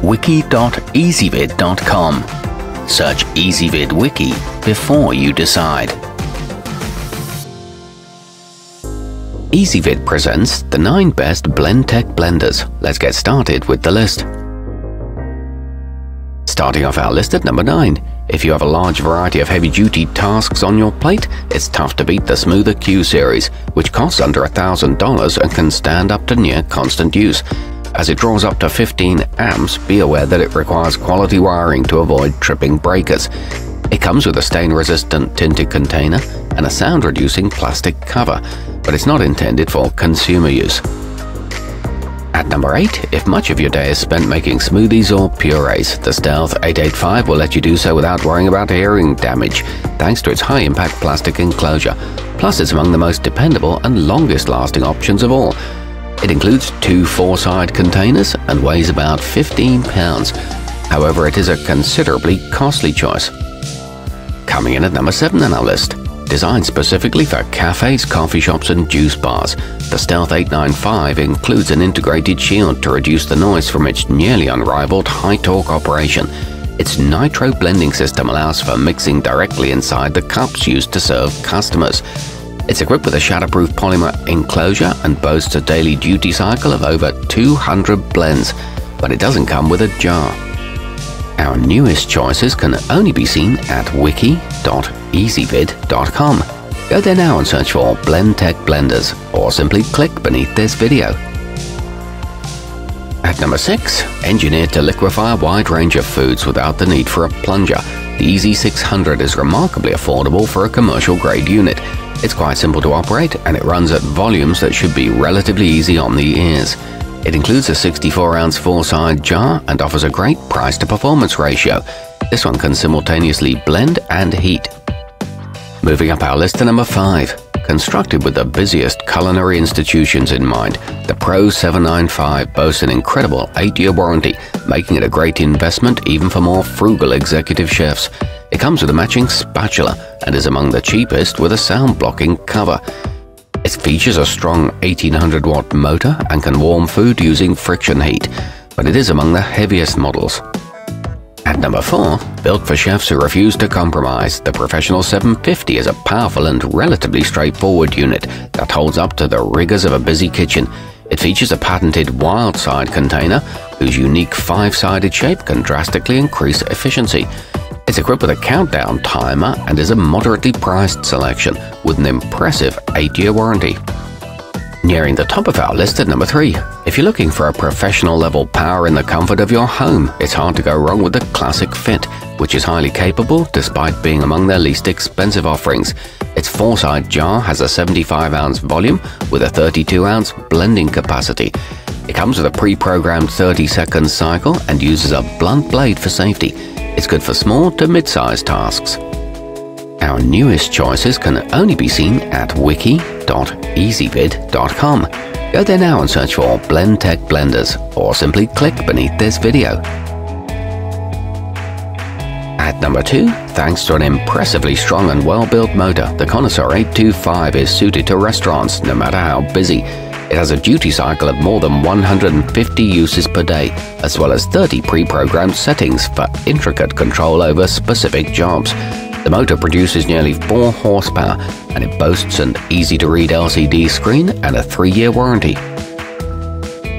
wiki.ezvid.com. Search Ezvid Wiki before you decide. Ezvid presents the 9 best Blendtec blenders. Let's get started with the list. Starting off our list at number 9. If you have a large variety of heavy-duty tasks on your plate, it's tough to beat the smoother Q series, which costs under $1,000 and can stand up to near constant use. As it draws up to 15 amps, be aware that it requires quality wiring to avoid tripping breakers. It comes with a stain-resistant tinted container and a sound-reducing plastic cover, but it's not intended for consumer use. At number 8, if much of your day is spent making smoothies or purees, the Stealth 885 will let you do so without worrying about hearing damage, thanks to its high-impact plastic enclosure. Plus, it's among the most dependable and longest-lasting options of all. It includes 2 4-side containers and weighs about 15 pounds. However, it is a considerably costly choice. Coming in at number 7 on our list. Designed specifically for cafes, coffee shops and juice bars, the Stealth 895 includes an integrated shield to reduce the noise from its nearly unrivaled high-torque operation. Its nitro blending system allows for mixing directly inside the cups used to serve customers. It's equipped with a shatterproof polymer enclosure and boasts a daily duty cycle of over 200 blends, but it doesn't come with a jar. Our newest choices can only be seen at wiki.ezvid.com. Go there now and search for Blendtec blenders, or simply click beneath this video. At number 6, engineered to liquefy a wide range of foods without the need for a plunger, the EZ600 is remarkably affordable for a commercial-grade unit. It's quite simple to operate, and it runs at volumes that should be relatively easy on the ears. It includes a 64-ounce 4-side jar and offers a great price-to-performance ratio. This one can simultaneously blend and heat. Moving up our list to number 5. Constructed with the busiest culinary institutions in mind, the Pro 795 boasts an incredible 8-year warranty, making it a great investment even for more frugal executive chefs. It comes with a matching spatula and is among the cheapest with a sound-blocking cover. It features a strong 1800-watt motor and can warm food using friction heat, but it is among the heaviest models. At number 4, built for chefs who refuse to compromise, the Professional 750 is a powerful and relatively straightforward unit that holds up to the rigors of a busy kitchen. It features a patented wild side container whose unique 5-sided shape can drastically increase efficiency. It's equipped with a countdown timer and is a moderately priced selection with an impressive 8-year warranty. Nearing the top of our list at number 3. If you're looking for a professional level power in the comfort of your home, it's hard to go wrong with the Classic Fit, which is highly capable despite being among their least expensive offerings. Its 4-side jar has a 75-ounce volume with a 32-ounce blending capacity. It comes with a pre-programmed 30-second cycle and uses a blunt blade for safety. It's good for small to mid-sized tasks. Our newest choices can only be seen at wiki.ezvid.com. Go there now and search for Blendtec blenders, or simply click beneath this video. At number 2, thanks to an impressively strong and well-built motor, the Connoisseur 825 is suited to restaurants no matter how busy. It has a duty cycle of more than 150 uses per day, as well as 30 pre-programmed settings for intricate control over specific jobs. The motor produces nearly 4 horsepower, and it boasts an easy-to-read LCD screen and a 3-year warranty.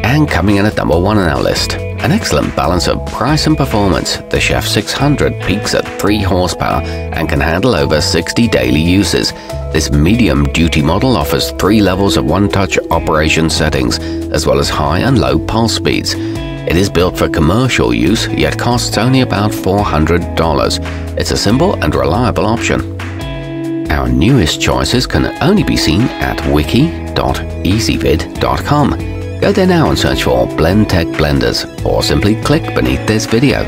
And coming in at number 1 on our list, an excellent balance of price and performance, the Chef 600 peaks at 3 horsepower and can handle over 60 daily uses. This medium-duty model offers 3 levels of one-touch operation settings, as well as high and low pulse speeds. It is built for commercial use, yet costs only about $400. It's a simple and reliable option. Our newest choices can only be seen at wiki.ezvid.com. Go there now and search for Blendtec blenders, or simply click beneath this video.